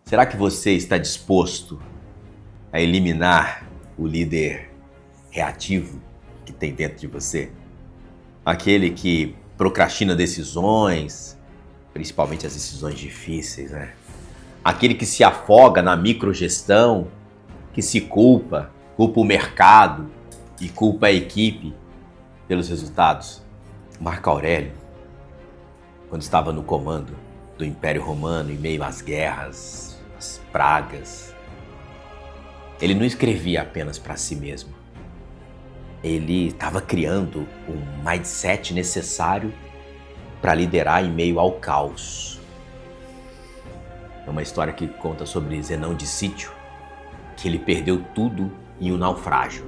Será que você está disposto a eliminar o líder reativo que tem dentro de você? Aquele que procrastina decisões, principalmente as decisões difíceis, né? Aquele que se afoga na microgestão, que se culpa o mercado e culpa a equipe pelos resultados. Marco Aurélio, quando estava no comando do Império Romano, em meio às guerras, às pragas, ele não escrevia apenas para si mesmo. Ele estava criando um mindset necessário para liderar em meio ao caos. É uma história que conta sobre Zenão de Sítio, que ele perdeu tudo em um naufrágio.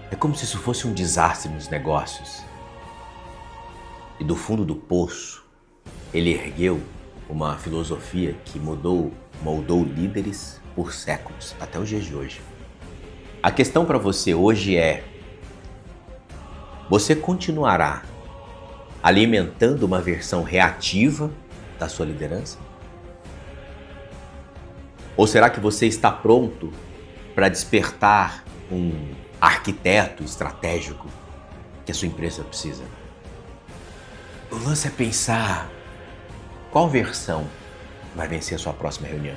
É como se isso fosse um desastre nos negócios. E do fundo do poço, ele ergueu uma filosofia que moldou líderes por séculos, até os dias de hoje. A questão para você hoje é: você continuará alimentando uma versão reativa da sua liderança? Ou será que você está pronto para despertar um arquiteto estratégico que a sua empresa precisa? O lance é pensar qual versão vai vencer a sua próxima reunião.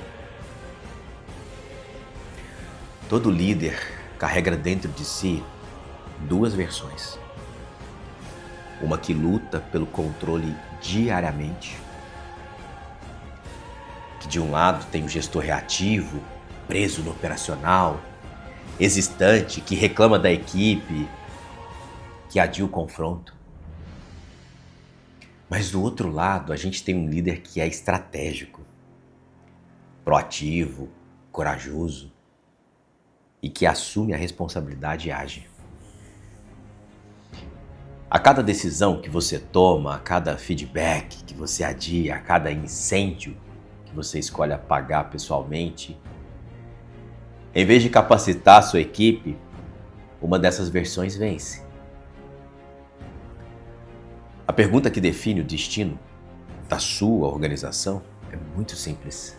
Todo líder carrega dentro de si duas versões. Uma que luta pelo controle diariamente, que de um lado tem o gestor reativo, preso no operacional, existente, que reclama da equipe, que adia o confronto. Mas do outro lado, a gente tem um líder que é estratégico, proativo, corajoso e que assume a responsabilidade e age. A cada decisão que você toma, a cada feedback que você adia, a cada incêndio que você escolhe apagar pessoalmente, em vez de capacitar a sua equipe, uma dessas versões vence. A pergunta que define o destino da sua organização é muito simples.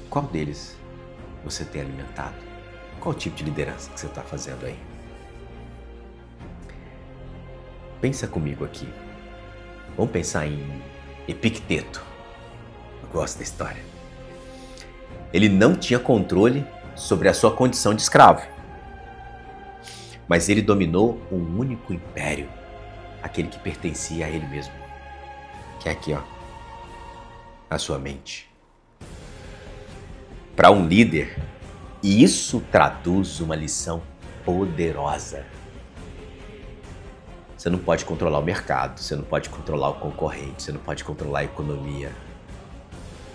Qual deles você tem alimentado? Qual tipo de liderança que você está fazendo aí? Pensa comigo aqui. Vamos pensar em Epicteto. Eu gosto da história. Ele não tinha controle sobre a sua condição de escravo. Mas ele dominou um único império, aquele que pertencia a ele mesmo. Que é aqui, ó, a sua mente. Para um líder, isso traduz uma lição poderosa. Você não pode controlar o mercado, você não pode controlar o concorrente, você não pode controlar a economia.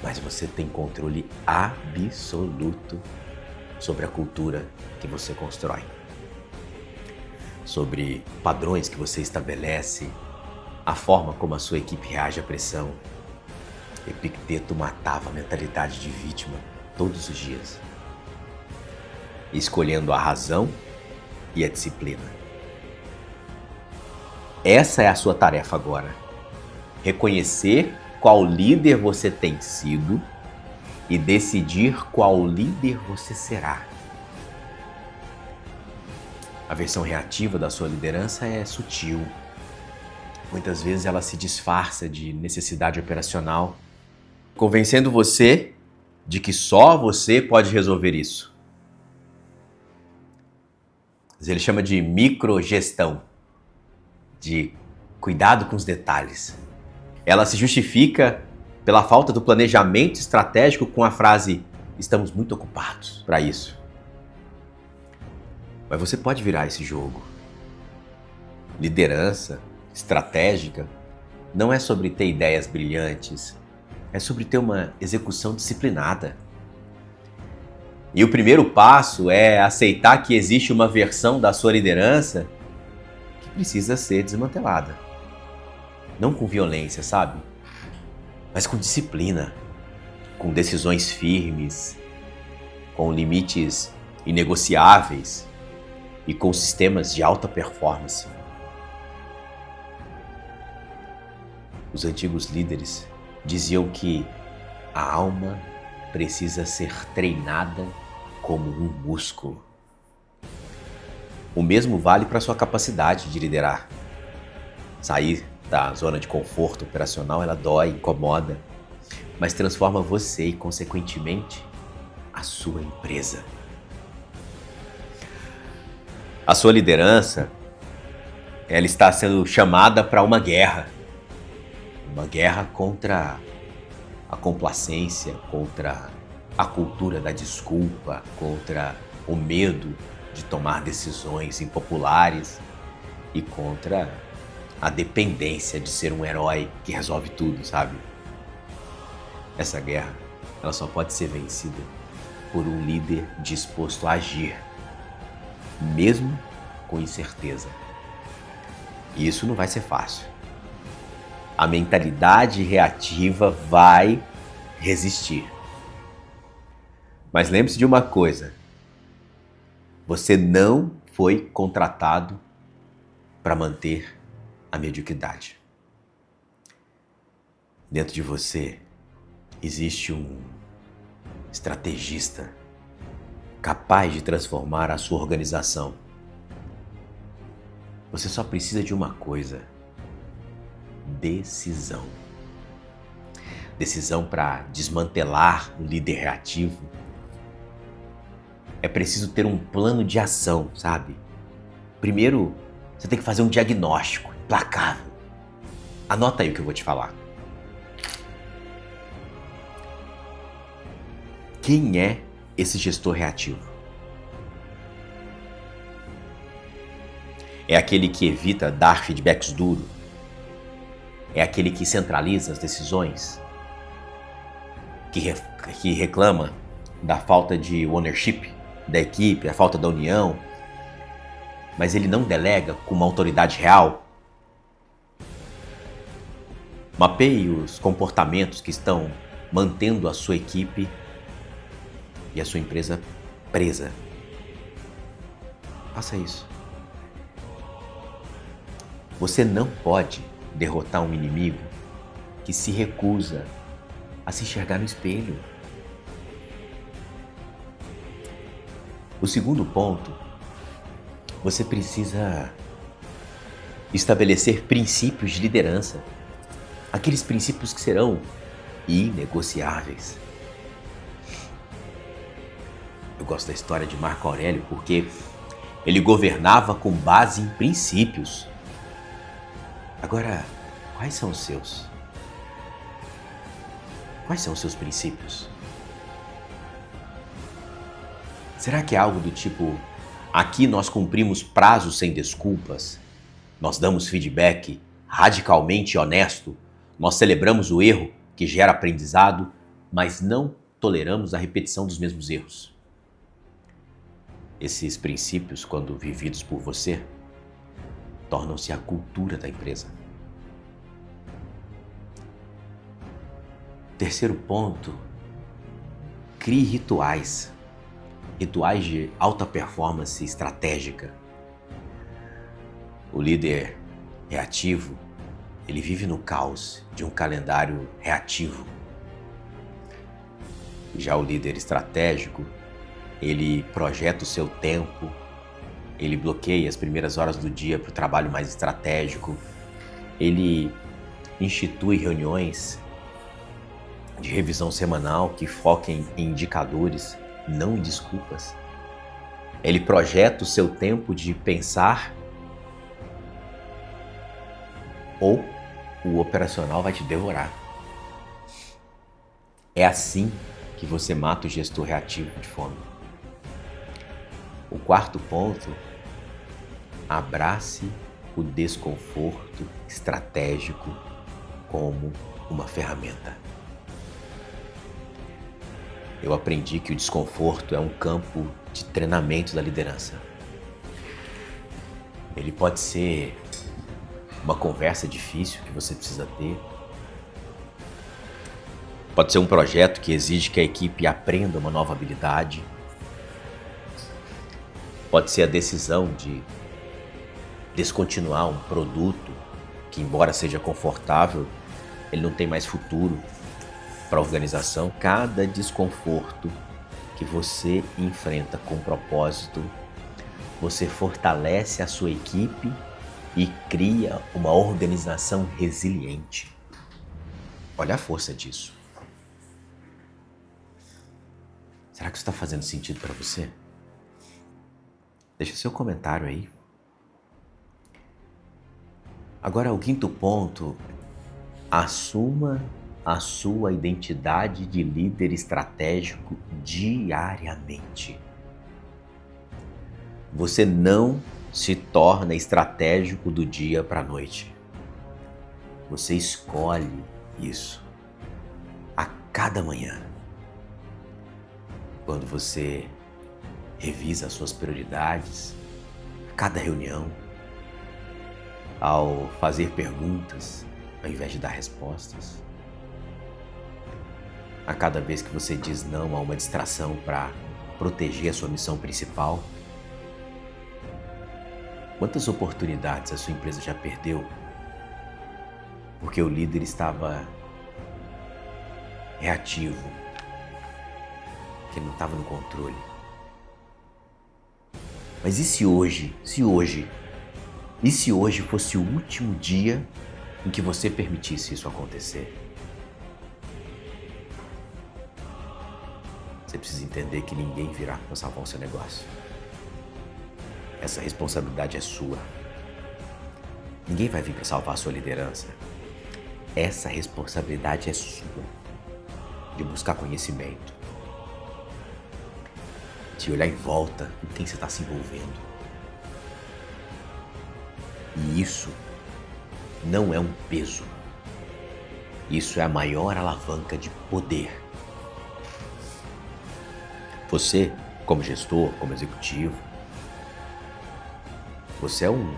Mas você tem controle absoluto sobre a cultura que você constrói. Sobre padrões que você estabelece, a forma como a sua equipe reage à pressão. Epicteto matava a mentalidade de vítima todos os dias, escolhendo a razão e a disciplina. Essa é a sua tarefa agora. Reconhecer qual líder você tem sido e decidir qual líder você será. A versão reativa da sua liderança é sutil. Muitas vezes ela se disfarça de necessidade operacional, convencendo você de que só você pode resolver isso. Ele chama de microgestão, de cuidado com os detalhes. Ela se justifica pela falta do planejamento estratégico com a frase: estamos muito ocupados para isso. Mas você pode virar esse jogo. Liderança estratégica não é sobre ter ideias brilhantes, é sobre ter uma execução disciplinada. E o primeiro passo é aceitar que existe uma versão da sua liderança que precisa ser desmantelada. Não com violência, sabe? Mas com disciplina, com decisões firmes, com limites inegociáveis e com sistemas de alta performance. Os antigos líderes diziam que a alma precisa ser treinada como um músculo. O mesmo vale para a sua capacidade de liderar. Sair da zona de conforto operacional, ela dói, incomoda, mas transforma você e, consequentemente, a sua empresa. A sua liderança, ela está sendo chamada para uma guerra contra a complacência, contra a cultura da desculpa, contra o medo de tomar decisões impopulares e contra a dependência de ser um herói que resolve tudo, sabe? Essa guerra, ela só pode ser vencida por um líder disposto a agir, mesmo com incerteza. E isso não vai ser fácil. A mentalidade reativa vai resistir. Mas lembre-se de uma coisa: você não foi contratado para manter a mediocridade. Dentro de você existe um estrategista capaz de transformar a sua organização. Você só precisa de uma coisa: decisão. Decisão para desmantelar o líder reativo. É preciso ter um plano de ação, sabe? Primeiro, você tem que fazer um diagnóstico implacável. Anota aí o que eu vou te falar. Quem é esse gestor reativo? É aquele que evita dar feedbacks duros? É aquele que centraliza as decisões? Que reclama da falta de ownership da equipe, a falta da união, mas ele não delega com uma autoridade real? Mapeie os comportamentos que estão mantendo a sua equipe e a sua empresa presa. Faça isso. Você não pode derrotar um inimigo que se recusa a se enxergar no espelho. O segundo ponto, você precisa estabelecer princípios de liderança. Aqueles princípios que serão inegociáveis. Eu gosto da história de Marco Aurélio porque ele governava com base em princípios. Agora, quais são os seus? Quais são os seus princípios? Será que é algo do tipo: aqui nós cumprimos prazos sem desculpas, nós damos feedback radicalmente honesto, nós celebramos o erro que gera aprendizado, mas não toleramos a repetição dos mesmos erros? Esses princípios, quando vividos por você, tornam-se a cultura da empresa. Terceiro ponto, crie rituais. Rituais de alta performance estratégica. O líder reativo, ele vive no caos de um calendário reativo. Já o líder estratégico, ele projeta o seu tempo, ele bloqueia as primeiras horas do dia para o trabalho mais estratégico, ele institui reuniões de revisão semanal que foquem em indicadores, não em desculpas. Ele projeta o seu tempo de pensar, ou o operacional vai te devorar. É assim que você mata o gestor reativo de fome. O quarto ponto, abrace o desconforto estratégico como uma ferramenta. Eu aprendi que o desconforto é um campo de treinamento da liderança. Ele pode ser uma conversa difícil que você precisa ter. Pode ser um projeto que exige que a equipe aprenda uma nova habilidade. Pode ser a decisão de descontinuar um produto que, embora seja confortável, ele não tem mais futuro para a organização. Cada desconforto que você enfrenta com propósito, você fortalece a sua equipe e cria uma organização resiliente. Olha a força disso. Será que isso está fazendo sentido para você? Deixa seu comentário aí. Agora, o quinto ponto: assuma a sua identidade de líder estratégico diariamente. Você não se torna estratégico do dia para a noite. Você escolhe isso a cada manhã. Quando você revisa as suas prioridades, a cada reunião, ao fazer perguntas ao invés de dar respostas, a cada vez que você diz não a uma distração para proteger a sua missão principal. Quantas oportunidades a sua empresa já perdeu porque o líder estava reativo, que ele não estava no controle? Mas e se hoje fosse o último dia em que você permitisse isso acontecer? Você precisa entender que ninguém virá para salvar o seu negócio. Essa responsabilidade é sua. Ninguém vai vir para salvar a sua liderança. Essa responsabilidade é sua, de buscar conhecimento, de olhar em volta com quem você está se envolvendo. E isso não é um peso. Isso é a maior alavanca de poder. Você, como gestor, como executivo, você é um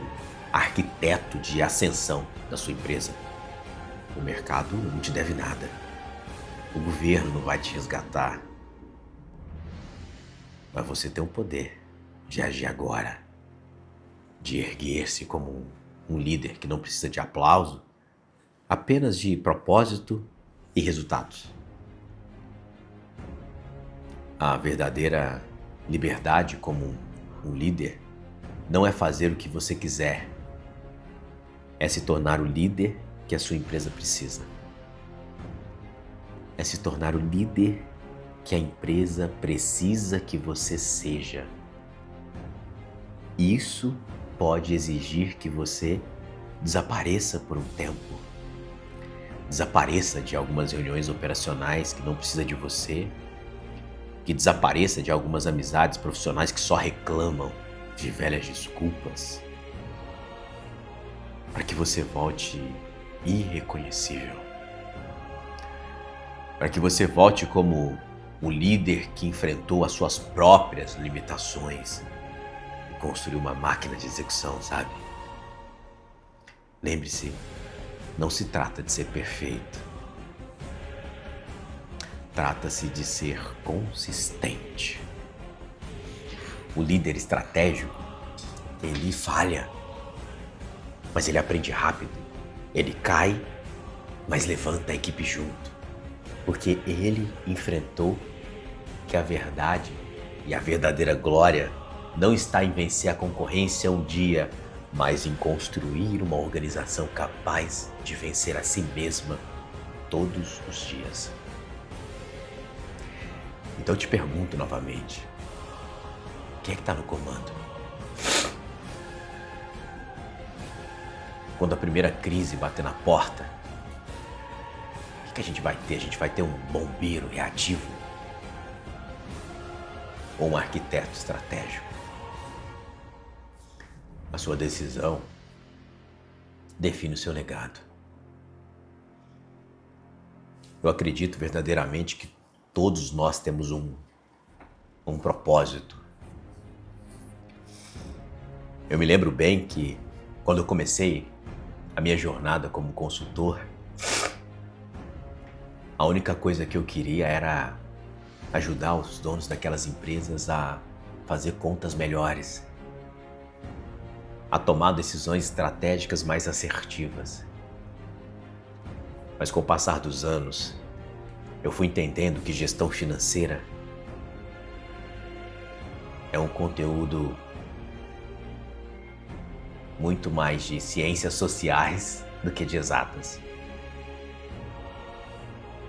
arquiteto de ascensão da sua empresa. O mercado não te deve nada. O governo não vai te resgatar. Mas você tem o poder de agir agora, de erguer-se como um líder que não precisa de aplauso, apenas de propósito e resultados. A verdadeira liberdade como um líder não é fazer o que você quiser, é se tornar o líder que a sua empresa precisa. É se tornar o líder que a empresa precisa que você seja. Isso pode exigir que você desapareça por um tempo. Desapareça de algumas reuniões operacionais que não precisa de você. Que desapareça de algumas amizades profissionais que só reclamam de velhas desculpas. Para que você volte irreconhecível. Para que você volte como o líder que enfrentou as suas próprias limitações e construiu uma máquina de execução, sabe? Lembre-se, não se trata de ser perfeito. Trata-se de ser consistente. O líder estratégico, ele falha, mas ele aprende rápido. Ele cai, mas levanta a equipe junto. Porque ele enfrentou que a verdade e a verdadeira glória não está em vencer a concorrência um dia, mas em construir uma organização capaz de vencer a si mesma todos os dias. Então eu te pergunto novamente, quem é que está no comando? Quando a primeira crise bater na porta, o que a gente vai ter? A gente vai ter um bombeiro reativo? Ou um arquiteto estratégico? A sua decisão define o seu legado. Eu acredito verdadeiramente que todos nós temos um propósito. Eu me lembro bem que quando eu comecei a minha jornada como consultor, a única coisa que eu queria era ajudar os donos daquelas empresas a fazer contas melhores, a tomar decisões estratégicas mais assertivas. Mas com o passar dos anos, eu fui entendendo que gestão financeira é um conteúdo muito mais de ciências sociais do que de exatas.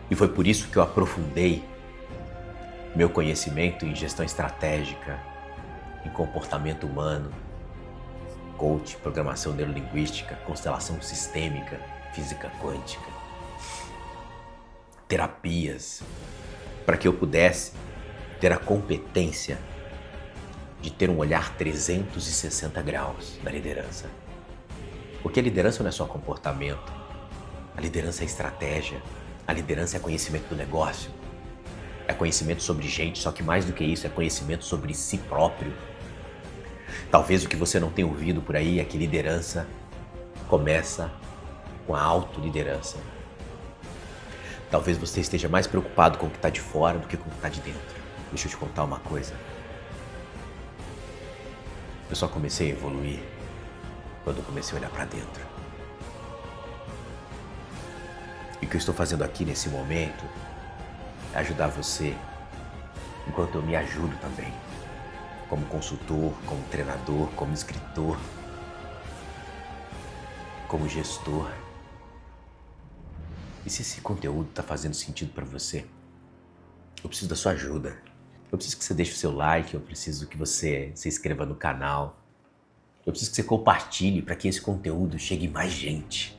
E foi por isso que eu aprofundei meu conhecimento em gestão estratégica, em comportamento humano, coach, programação neurolinguística, constelação sistêmica, física quântica, terapias, para que eu pudesse ter a competência de ter um olhar 360 graus na liderança. Porque a liderança não é só comportamento, a liderança é estratégia, a liderança é conhecimento do negócio, é conhecimento sobre gente, só que mais do que isso, é conhecimento sobre si próprio. Talvez o que você não tenha ouvido por aí é que liderança começa com a autoliderança. Talvez você esteja mais preocupado com o que está de fora do que com o que está de dentro. Deixa eu te contar uma coisa. Eu só comecei a evoluir quando eu comecei a olhar para dentro. E o que eu estou fazendo aqui nesse momento é ajudar você, enquanto eu me ajudo também. Como consultor, como treinador, como escritor, como gestor. E se esse conteúdo está fazendo sentido para você, eu preciso da sua ajuda. Eu preciso que você deixe o seu like, eu preciso que você se inscreva no canal. Eu preciso que você compartilhe para que esse conteúdo chegue mais gente.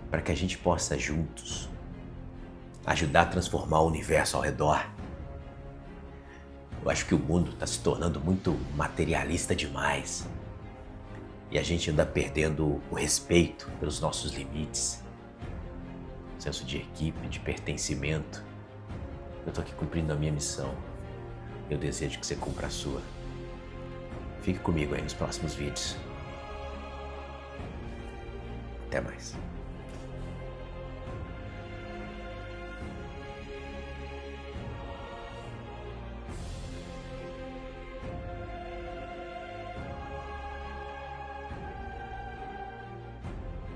Para que a gente possa juntos ajudar a transformar o universo ao redor. Eu acho que o mundo está se tornando muito materialista demais. E a gente anda perdendo o respeito pelos nossos limites. Senso de equipe, de pertencimento. Eu tô aqui cumprindo a minha missão. Eu desejo que você cumpra a sua. Fique comigo aí nos próximos vídeos. Até mais.